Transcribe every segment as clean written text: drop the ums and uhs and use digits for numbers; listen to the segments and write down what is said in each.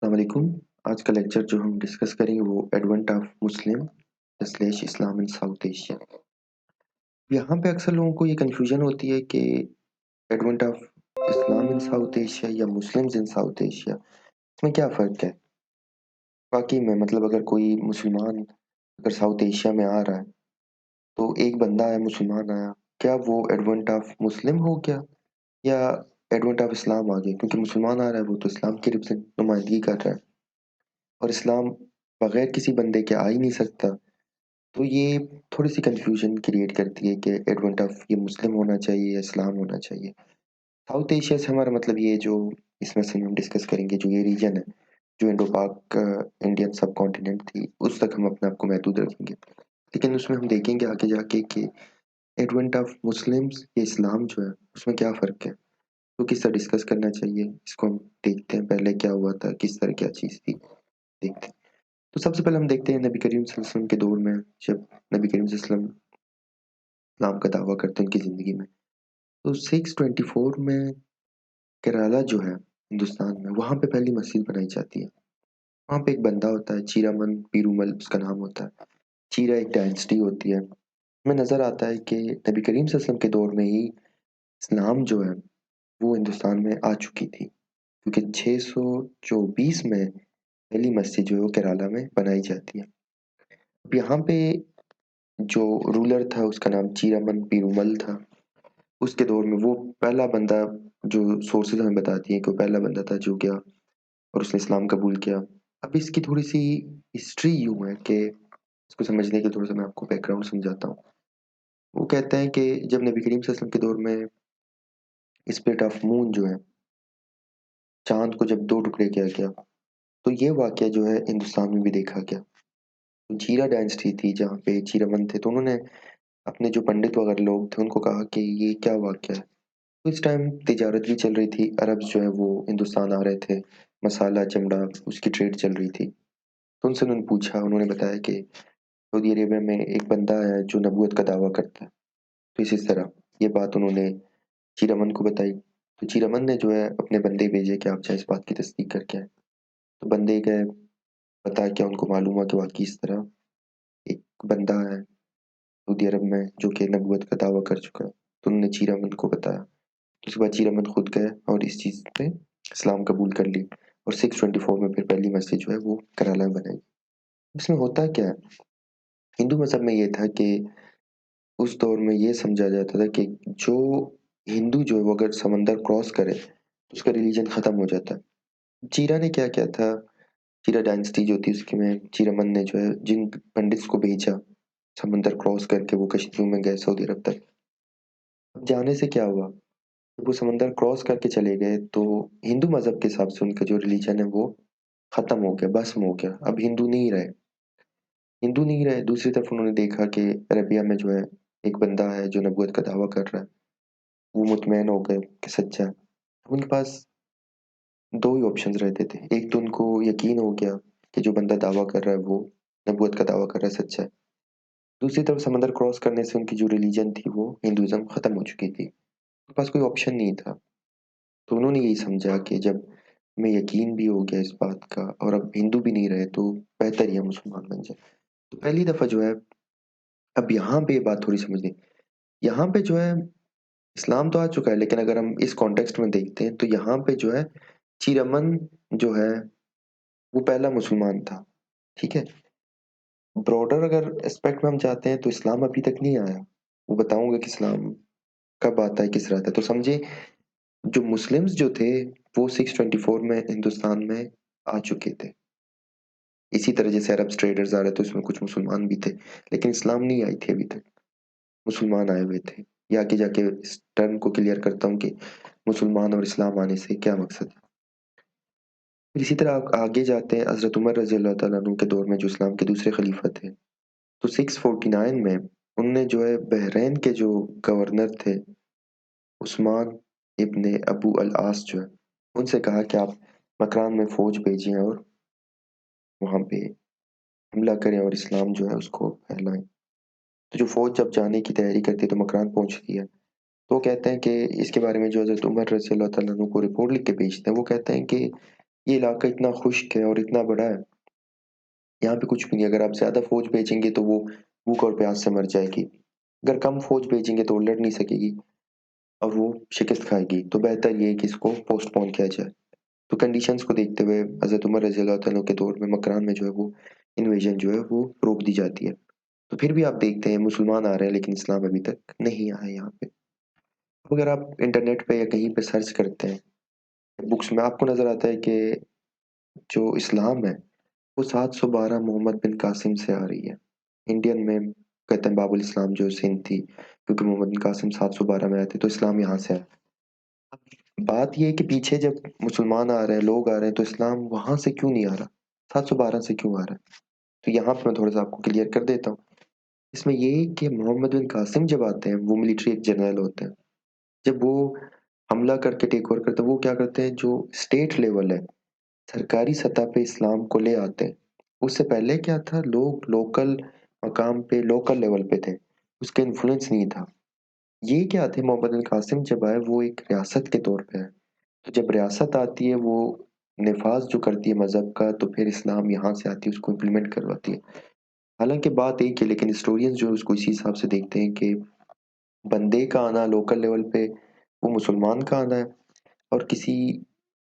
अस्सलाम वालेकुम। आज का लेक्चर जो हम डिस्कस करेंगे वो advent of Muslim slash Islam in south Asia. यहाँ पे अक्सर लोगों को ये कन्फ्यूजन होती है कि advent of Islam in south Asia या मुस्लिम्स इन साउथ एशिया, इसमें क्या फ़र्क है? वाक़ई में मतलब अगर कोई मुसलमान अगर साउथ एशिया में आ रहा है, तो एक बंदा है मुसलमान आया, क्या वो एडवेंट ऑफ मुस्लिम हो गया या एडवेंट ऑफ इस्लाम आ गया? क्योंकि मुसलमान आ रहा है वो तो इस्लाम की नुमाइंदगी कर रहा है और इस्लाम बगैर किसी बंदे के आ ही नहीं सकता। तो ये थोड़ी-सी कन्फ्यूज़न क्रिएट करती है कि एडवेंट ऑफ ये मुस्लिम होना चाहिए या इस्लाम होना चाहिए। साउथ एशिया से हमारा मतलब ये जो इसमें से हम डिस्कस करेंगे जो ये रीजन है, जो इंडो-पाक इंडियन सबकॉन्टिनेंट थी, उस तक हम अपने आप को महदूद रखेंगे। लेकिन उसमें हम देखेंगे आगे जाके कि एडवेंट ऑफ मुस्लिम्स या इस्लाम जो है, उसमें क्या फ़र्क है? तो किस तरह डिस्कस करना चाहिए, इसको हम देखते हैं पहले क्या हुआ था, किस तरह क्या चीज़ थी, देखते हैं। तो सबसे पहले हम देखते हैं नबी करीम सल्लल्लाहु अलैहि वसल्लम के दौर में जब नबी करीम सल्लल्लाहु अलैहि वसल्लम इस्लाम का दावा करते हैं उनकी ज़िंदगी में। तो 624 में केरला जो है हिंदुस्तान में, वहाँ पे पहली मस्जिद बनाई जाती है। वहाँ पे एक बंदा होता है चीरामन पीरूमल उसका नाम होता है। चीरा एक डायनेस्टी होती है। हमें नज़र आता है कि नबी करीम सल्लल्लाहु अलैहि वसल्लम के दौर में ही इस्लाम जो है वो हिंदुस्तान में आ चुकी थी। क्योंकि 624 में पहली मस्जिद जो है वो केरला में बनाई जाती है। अब यहाँ पे जो रूलर था उसका नाम चीरामन पीरूमल था। उसके दौर में वो पहला बंदा जो सोर्सेज़ हमें बताती हैं कि वो पहला बंदा था जो गया और उसने इस्लाम कबूल किया। अब इसकी थोड़ी-सी हिस्ट्री यूँ है कि इसको समझने के थोड़ा-सा मैं आपको बैकग्राउंड समझाता हूँ। वो कहते हैं कि जब नबी करीम सल्लल्लाहु अलैहि वसल्लम के दौर में स्प्लिट ऑफ मून जो है, चाँद को जब 2 टुकड़े किया गया, तो ये वाक़या जो है हिंदुस्तान में भी देखा गया। चीरा डायनेस्टी थी जहाँ पे चीरामन थे, तो उन्होंने अपने जो पंडित वगैरह लोग थे उनको कहा कि ये क्या वाक़या है? तो इस टाइम तिजारत भी चल रही थी, अरब्स जो है वो हिंदुस्तान आ रहे थे, मसाला, चमड़ा उसकी ट्रेड चल रही थी। तो उनसे उन्होंने पूछा, उन्होंने बताया कि सऊदी अरेबिया में एक बंदा है जो नबूवत का दावा करता है। तो इसी तरह ये बात उन्होंने चीरमन को बताई। तो चीरमन ने जो है अपने बंदे भेजे कि आप जाएँ इस बात की तस्दीक करके आएँ। तो बंदे गए, पता किया उनको मालूम हुआ कि वाक़ई इस तरह एक बंदा है सऊदी अरब में जो कि नबूवत का दावा कर चुका है। तो उन्होंने चीरमन को बताया। तो उसके बाद चीरमन खुद गए और इस चीज़ पे इस्लाम कबूल कर ली और 624 में फिर पहली मस्जिद जो है वो कराला में बनाई। इसमें होता क्या है? हिंदू मज़हब में ये था कि उस दौर में ये समझा जाता था कि जो हिंदू जो है वो अगर समंदर क्रॉस करे, तो उसका रिलीजन ख़त्म हो जाता है। चीरा ने क्या किया था, चीरा डायनेस्टी जो थी उसके में चीरमन ने जो है जिन पंडित्स को भेजा, समंदर क्रॉस करके वो कश्तियों में गए सऊदी अरब तक। अब जाने से क्या हुआ, जब वो समंदर क्रॉस करके चले गए तो हिंदू मज़हब के हिसाब से उनका जो रिलीजन है वो ख़त्म हो गया, भस्म हो गया। अब हिंदू नहीं रहे, दूसरी तरफ उन्होंने देखा कि अरबिया में जो है एक बंदा है जो नबूवत का दावा कर रहा है। वो मुतमईन हो गए कि सच्चा है। उनके पास 2 ही ऑप्शंस रहते थे। एक तो उनको यकीन हो गया कि जो बंदा दावा कर रहा है वो नबूवत का दावा कर रहा है सच्चा है। दूसरी तरफ समंदर क्रॉस करने से उनकी जो रिलीजन थी वो हिंदुइज़्म खत्म हो चुकी थी। उनके पास कोई ऑप्शन नहीं था। तो उन्होंने यही समझा कि जब हमें यकीन भी हो गया इस बात का और अब हिंदू भी नहीं रहे तो बेहतर ही है मुसलमान बन जाएँ। तो पहली दफ़ा जो है अब यहाँ पे ये बात थोड़ी समझनी, यहाँ पे जो है इस्लाम तो आ चुका है लेकिन अगर हम इस कॉन्टेक्स्ट में देखते हैं तो यहाँ पे जो है चीरमन जो है वो पहला मुसलमान था, ठीक है? ब्रॉडर अगर एस्पेक्ट में हम जाते हैं तो इस्लाम अभी तक नहीं आया। वो बताऊँगा कि इस्लाम कब आता है, किस तरह आता है। तो समझिए जो मुस्लिम्स जो थे वो 624 में हिंदुस्तान में आ चुके थे। इसी तरह जैसे अरब्स ट्रेडर्स आ रहे थे उसमें कुछ मुसलमान भी थे, लेकिन इस्लाम नहीं आई थी अभी तक, मुसलमान आए हुए थे। ये आगे जाके इस टर्म को क्लियर करता हूँ कि मुसलमान और इस्लाम आने से क्या मकसद है। फिर इसी तरह आगे जाते हैं हज़रत उमर रज़ी अल्लाह तआला अन्हु के दौर में जो इस्लाम के दूसरे खलीफा थे। तो 649 में उनने जो है बहरैन के जो गवर्नर थे उस्मान इब्न अबू अल-आस जो है, उनसे कहा कि आप मकरान में फ़ौज भेजें और वहाँ पे हमला करें और इस्लाम जो है उसको फैलाएँ। तो जो फ़ौज जब जाने की तैयारी करती है तो मकरान पहुँचती है। तो वो कहते हैं कि इसके बारे में जो हज़रत उमर रज़ी अल्लाह तआला अन्हु को रिपोर्ट लिख के भेजते हैं, वो कहते हैं कि ये इलाका इतना खुश्क है और इतना बड़ा है, यहाँ पे कुछ भी नहीं, अगर आप ज़्यादा फ़ौज भेजेंगे तो वो भूख और प्यास से मर जाएगी। अगर कम फ़ौज भेजेंगे तो वो लड़ नहीं सकेगी और वो शिकस्त खाएगी, तो बेहतर ये है कि इसको पोस्टपोन किया जाए। तो कंडीशंस को देखते हुए हज़रत उमर रज़ी अल्लाह तआला के दौर में मकरान में जो है वो इन्वेजन जो है वो रोक दी जाती है। तो फिर भी आप देखते हैं मुसलमान आ रहे हैं लेकिन इस्लाम अभी तक नहीं आया यहाँ पे। अब अगर आप इंटरनेट पे या कहीं पे सर्च करते हैं, बुक्स में आपको नज़र आता है कि जो इस्लाम है वो 712 मोहम्मद बिन कासिम से आ रही है। इंडियन में कहते हैं बाबुल इस्लाम जो सिंध थी, क्योंकि मोहम्मद बिन कासिम 712 में आए थे तो इस्लाम यहाँ से आया। अब बात ये है कि पीछे जब मुसलमान आ रहे हैं, लोग आ रहे हैं तो इस्लाम वहाँ से क्यों नहीं आ रहा? 712 से क्यों आ रहा है? तो यहाँ पे मैं थोड़ा-सा आपको क्लियर कर देता हूँ। इसमें ये है कि मोहम्मद बिन कासिम जब आते हैं, वो मिलिट्री एक जनरल होते हैं। जब वो हमला करके टेक ओवर करते हैं, वो क्या करते हैं, जो स्टेट लेवल है, सरकारी सतह पे इस्लाम को ले आते हैं। उससे पहले क्या था, लोग लोकल मकाम पे, लोकल लेवल पे थे, उसका इन्फ्लुएंस नहीं था। ये क्या थे, मोहम्मद बिन कासिम जब आए वो एक रियासत के तौर पे आए। तो जब रियासत आती है वो निफाज़ जो करती है मज़हब का, तो फिर इस्लाम यहाँ से आती है, उसको इम्प्लीमेंट करवाती है। हालाँकि बात एक है, लेकिन हिस्टोरियंस जो है उसको इसी हिसाब से देखते हैं कि बंदे का आना लोकल लेवल पे, वो मुसलमान का आना है, और किसी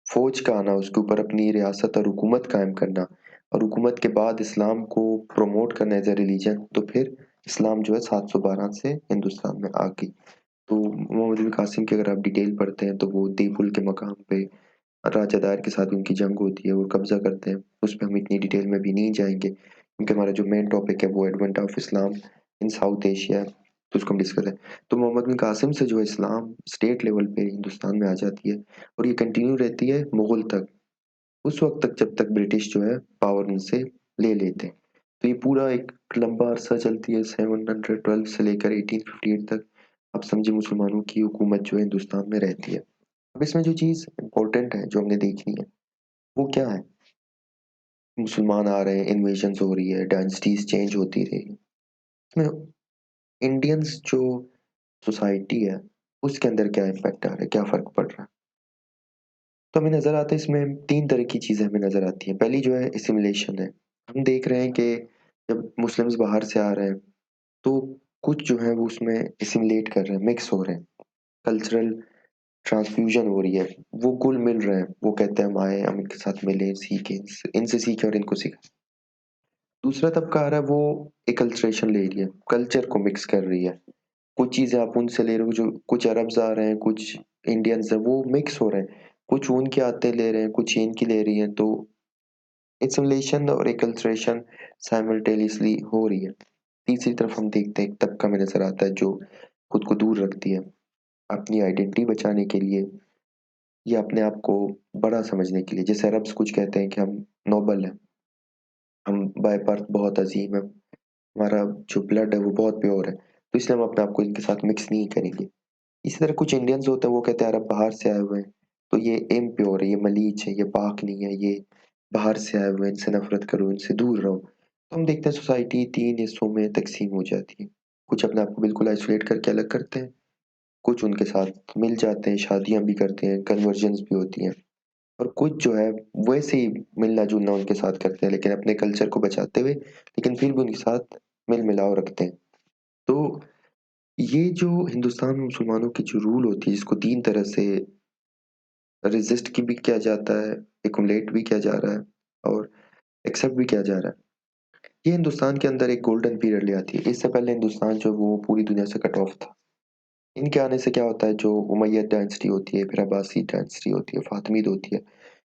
फ़ौज का आना, उसके ऊपर अपनी रियासत और हुकूमत कायम करना, और हुकूमत के बाद इस्लाम को प्रमोट करना एज़ अ रिलीजन, तो फिर इस्लाम जो है 712 से हिंदुस्तान में आ गई। तो मोहम्मद बिन कासिम की अगर आप डिटेल पढ़ते हैं तो वो देपुल के मकाम पे राजा दायर के साथ उनकी जंग होती है, वो कब्ज़ा करते हैं। उस पे हम इतनी डिटेल में भी नहीं जाएँगे, क्योंकि हमारा जो मेन टॉपिक है वो advent of Islam in south Asia है, तो उसको हम डिस्कस करें। तो मोहम्मद बिन कासिम से जो है इस्लाम स्टेट लेवल पे हिंदुस्तान में आ जाती है और ये कंटिन्यू रहती है मुग़ल तक। उस वक़्त तक जब तक ब्रिटिश जो है पावर उनसे ले लेते हैं। तो ये पूरा एक लंबा अरसा चलती है, 712 से लेकर 1858 तक। आप समझिए मुसलमानों की हुकूमत जो है हिंदुस्तान में रहती है। अब इसमें जो चीज़ इम्पोर्टेंट है, जो हमने देखनी है, वो क्या है? मुसलमान आ रहे हैं, इन्वेजन्स हो रही है, डायनेस्टीज़ चेंज होती रही। इसमें इंडियंस जो सोसाइटी है, उसके अंदर क्या इम्पैक्ट आ रहा है, क्या फ़र्क पड़ रहा है? तो हमें नज़र आता है इसमें 3 तरह की चीज़ें हमें नज़र आती हैं। पहली जो है एसिमिलेशन है। हम देख रहे हैं कि जब मुस्लिम्स बाहर से आ रहे हैं, तो कुछ जो है वो उसमें एसिमिलेट कर रहे हैं, मिक्स हो रहे हैं। कल्चरल ट्रांसफ्यूज़न हो रही है, वो घुल-मिल रहे हैं। वो कहते हैं हम आए, हम इनके साथ मिले, सीखे, इनसे सीखे और इनको सिखाएँ। दूसरा तबका आ रहा है, वो एक्कल्ट्रेशन ले रही है, कल्चर को मिक्स कर रही है। कुछ चीज़ें आप उनसे ले रहे हो, जो कुछ अरब्स आ रहे हैं, कुछ इंडियंस हैं, वो मिक्स हो रहे हैं। कुछ उनकी आदतें ले रहे हैं, कुछ इनकी ले रही हैं, तो एसिमिलेशन और एक्कल्ट्रेशन साइमल्टेनियसली हो रही है। तीसरी तरफ हम देखते हैं एक तबका हमें नज़र आता है जो खुद को दूर रखती है, अपनी आइडेंटिटी बचाने के लिए या अपने आप को बड़ा समझने के लिए। जैसे अरब्स कुछ कहते हैं कि हम नोबल हैं, हम बाय बर्थ बहुत अज़ीम हैं, हमारा जो ब्लड है वो बहुत प्योर है, तो इसलिए हम अपने आप को इनके साथ मिक्स नहीं करेंगे। इसी तरह कुछ इंडियंस होते हैं, वो कहते हैं अरब बाहर से आए हुए हैं, तो ये इम्प्योर है, ये मलीच है, ये पाक नहीं है, ये बाहर से आए हुए हैं, इनसे नफ़रत करो, इनसे दूर रहो। तो हम देखते हैं सोसाइटी 3 हिस्सों में तक़सीम हो जाती है। कुछ अपने आप को बिल्कुल आइसोलेट करके अलग करते हैं, कुछ उनके साथ मिल जाते हैं, शादियाँ भी करते हैं, कन्वर्जन्स भी होती हैं, और कुछ जो है वैसे ही मिलना-जुलना उनके साथ करते हैं, लेकिन अपने कल्चर को बचाते हुए, लेकिन फिर भी उनके साथ मेल-मिलाव रखते हैं। तो ये जो हिंदुस्तान में मुसलमानों की जो रूल होती है, जिसको 3 तरह से रेज़िस्ट की भी किया जाता है, एक्युमुलेट भी किया जा रहा है और एक्सेप्ट भी किया जा रहा है। ये हिंदुस्तान के अंदर एक गोल्डन पीरियड ले आती है। इससे पहले हिंदुस्तान जो वो पूरी दुनिया से कट ऑफ था। इनके आने से क्या होता है, जो उमय्यद डायनेस्टी होती है, फिर अब्बासी डायनेस्टी होती है, फातिमीद होती है,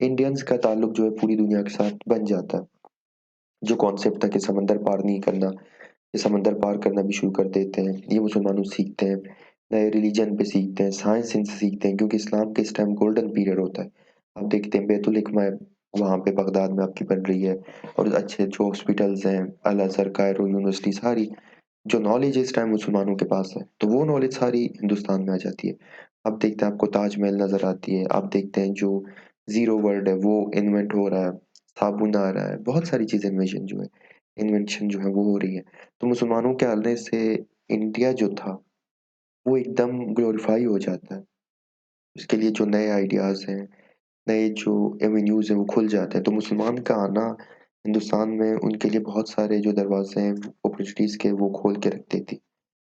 इंडियंस का ताल्लुक जो है पूरी दुनिया के साथ बन जाता है। जो कॉन्सेप्ट था कि समंदर पार नहीं करना, ये समंदर पार करना भी शुरू कर देते हैं। ये मुसलमानों से सीखते हैं, नए रिलीजन पे सीखते हैं, साइंस इनसे सीखते हैं, क्योंकि इस्लाम के इस टाइम गोल्डन पीरियड होता है। आप देखते हैं बैतुल हिकमा है, वहाँ पे बगदाद में आपकी बन रही है, और अच्छे जो हॉस्पिटल्स हैं, अल अज़हर, कायरो यूनिवर्सिटी, सारी जो नॉलेज इस टाइम मुसलमानों के पास है, तो वो नॉलेज सारी हिंदुस्तान में आ जाती है। आप देखते हैं आपको ताजमहल नज़र आती है, आप देखते हैं जो ज़ीरो वर्ल्ड है वो इन्वेंट हो रहा है, साबुन आ रहा है, बहुत सारी चीज़ें इन्वेंशन जो है वो हो रही है। तो मुसलमानों के आने से इंडिया जो था, वो एकदम ग्लोरीफाई हो जाता है। उसके लिए जो नए आइडियाज़ हैं, नए जो एवेन्यूज़ हैं वो खुल जाते हैं। तो मुसलमान का आना हिंदुस्तान में उनके लिए बहुत सारे जो दरवाज़े हैं अपॉर्चुनिटीज़ के वो खोल के रख देती।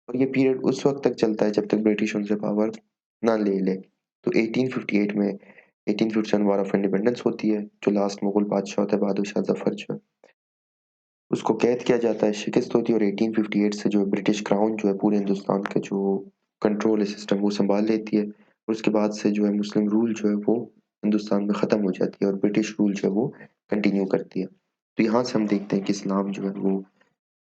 और ये पीरियड उस वक़्त तक चलता है जब तक ब्रिटिश उनसे पावर ना ले ले। तो 1858 में 1857 वॉर ऑफ इंडिपेंडेंस होती है, जो लास्ट मुगल बादशाह होता है बहादुर शाह ज़फ़र जो है, उसको कैद किया जाता है, शिकस्त होती है और 1858 से जो ब्रिटिश क्राउन जो है पूरे हिंदुस्तान का जो कंट्रोल है सिस्टम वो सँभाल लेती है। और उसके बाद से जो है मुस्लिम रूल जो है वो हिंदुस्तान में ख़त्म हो जाती है और ब्रिटिश रूल जो है वो कंटिन्यू करती है। तो यहाँ से हम देखते हैं कि इस्लाम जो है वो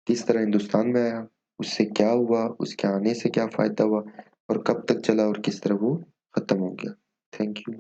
किस तरह हिंदुस्तान में आया, उससे क्या हुआ, उसके आने से क्या फ़ायदा हुआ और कब तक चला और किस तरह वो ख़त्म हो गया। Thank you.